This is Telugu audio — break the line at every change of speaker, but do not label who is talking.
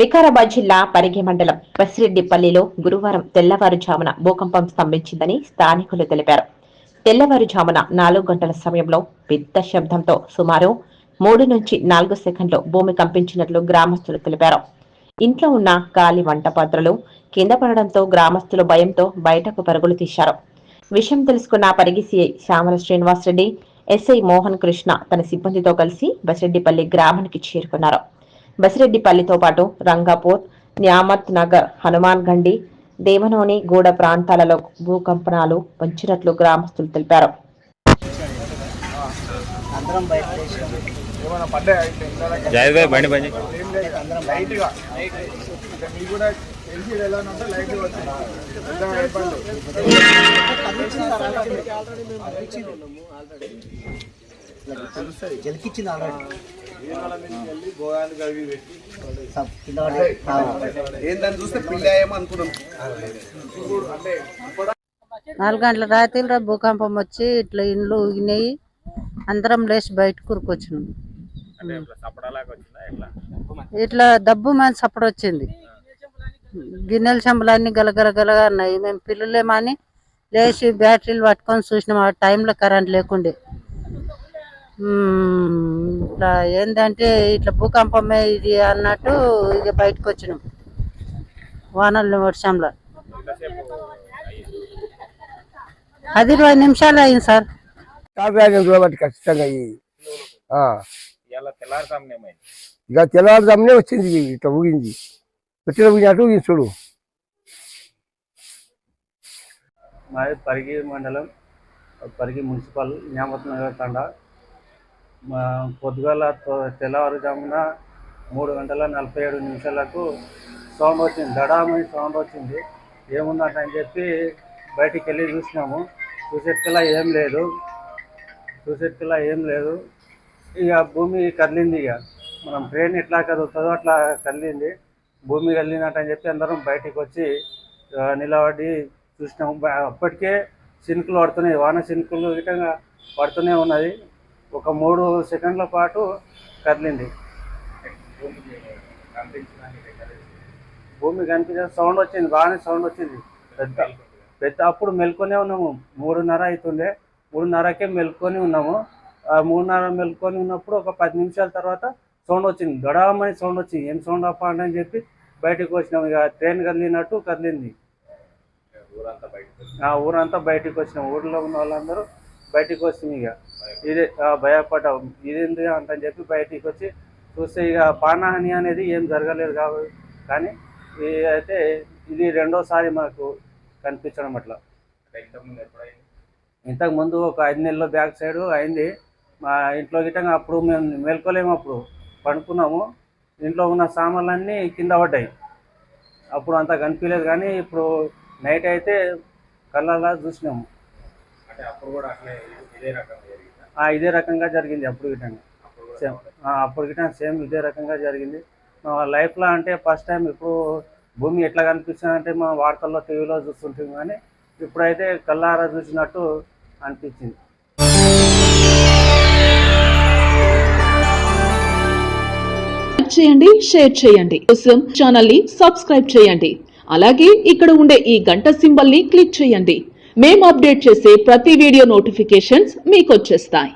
వికారాబాద్ జిల్లా పరిగి మండలం బసిరెడ్డిపల్లిలో గురువారం తెల్లవారుజామున భూకంపం స్తంభించిందని స్థానికులు తెలిపారు. తెల్లవారుజామున 4 గంటల సమయంలో పెద్ద శబ్దంతో సుమారు 3 నుంచి 4 సెకండ్లు భూమి కంపించినట్లు గ్రామస్తులు తెలిపారు. ఇంట్లో ఉన్న గాలి వంట పాత్రలు కింద పడడంతో గ్రామస్తులు భయంతో బయటకు పరుగులు తీశారు. విషయం తెలుసుకున్న పరిగి సిఐ శ్యామల శ్రీనివాసరెడ్డి, ఎస్ఐ మోహన్ కృష్ణ తన సిబ్బందితో కలిసి బసిరెడ్డిపల్లి గ్రామానికి చేరుకున్నారు. బసిరెడ్డిపల్లితో పాటు రంగాపూర్, న్యామత్ నగర్, హనుమాన్ గండి, దేవనోని గూడ ప్రాంతాలలో భూకంపనాలు వచ్చినట్లు గ్రామస్తులు తెలిపారు.
చూస్తే పిల్లాయేమో అనుకున్నాం.
4 గంటల రాత్రి భూకంపం వచ్చి ఇట్లా ఇండ్లు ఊగినాయి. అందరం లేచి బయట కూరుకొచ్చినాం. ఇట్లా దబ్బు మంది సప్పుడు వచ్చింది. గిన్నెల చెంబులన్నీ గలగలగలగా ఉన్నాయి. మేము పిల్లలేమని లేచి బ్యాటరీలు పట్టుకొని చూసినాం. ఆ టైంలో కరెంట్ లేకుండే. ఇట్లా ఏంటంటే ఇట్లా భూకంపమే ఇది అన్నట్టు ఇక బయటకు వచ్చినాం. వానలు వర్షంలో 10-20 నిమిషాలు అయింది సార్.
ఖచ్చితంగా ఇక తెల్లవారుజామునే వచ్చింది. ఇట్లా ఊగింది, పెట్టిన ఊగినట్టు ఊగింది చూడు.
మాది పరిగి మండలం, పరిగి మున్సిపల్, న్యామత్ నగర్ తండా. పొద్దుగాల తెల్లవారుజామున 3:47 సౌండ్ వచ్చింది. దడామని సౌండ్ వచ్చింది. ఏముందంట అని చెప్పి బయటికి వెళ్ళి చూసినాము. చూసేట్టుకల్లా ఏం లేదు. ఇక భూమి కదిలింది. ఇక మనం ట్రైన్ ఎట్లా కదులుతుందో అట్లా కదిలింది. భూమి కదిలినట్టు అని చెప్పి అందరం బయటికి వచ్చి నిలబడి చూసినాము. అప్పటికే చినుకులు పడుతున్నాయి. వాన చినుకులు విధంగా పడుతూనే ఉన్నది. ఒక 3 సెకండ్ల పాటు కదిలింది. భూమి కనిపించే సౌండ్ వచ్చింది. బాగానే సౌండ్ వచ్చింది. పెద్ద అప్పుడు మెలుకొనే ఉన్నాము. 3:30 అవుతుండే. 3:30కే మెలుకొని ఉన్నాము. 3:30 మెలుకొని ఉన్నప్పుడు ఒక 10 నిమిషాల తర్వాత సౌండ్ వచ్చింది. గడవమని సౌండ్ వచ్చింది. ఏం సౌండ్ అప్ప అని చెప్పి బయటకు వచ్చినాము. ఇక ట్రైన్ కదిలినట్టు కదిలింది. ఊరంతా బయటకు వచ్చినాం. ఊరిలో ఉన్న వాళ్ళందరూ బయటికి వచ్చింది. ఇక ఇదే భయపడ్డాం. ఇదేంది అంటని చెప్పి బయటికి వచ్చి చూస్తే ఇక ప్రాణహాని అనేది ఏం జరగలేదు కాబట్టి, కానీ అయితే ఇది రెండోసారి మాకు కనిపించడం అట్లా. ఇంతకుముందు ఒక 5 నెలల బ్యాక్ సైడ్ అయింది. మా ఇంట్లో గిట్టంగా అప్పుడు మేము మేల్కోలేము. అప్పుడు పడుకున్నాము. ఇంట్లో ఉన్న సామాన్లన్నీ కింద పడ్డాయి. అప్పుడు అంత కనిపించలేదు. కానీ ఇప్పుడు నైట్ అయితే కళ్ళలా చూసినాము. ఇదే రకంగా జరిగింది. అప్పుడు గిట్టంగా సేమ్ ఇదే రకంగా జరిగింది. మా లైఫ్లో అంటే ఫస్ట్ టైం ఇప్పుడు భూమి ఎట్లా కనిపిస్తుందంటే మా వార్తల్లో, టీవీలో చూస్తుంటాం. కానీ ఇప్పుడైతే కళ్ళారా చూసినట్టు అనిపించింది.
చేయండి, షేర్ చేయండి. కోసం ఛానల్ ని సబ్స్క్రైబ్ చేయండి. అలాగే ఇక్కడ ఉండే ఈ గంట సింబల్ ని క్లిక్ చేయండి. మేము అప్డేట్ చేసే ప్రతి వీడియో నోటిఫికేషన్స్ మీకు వచ్చేస్తాయి.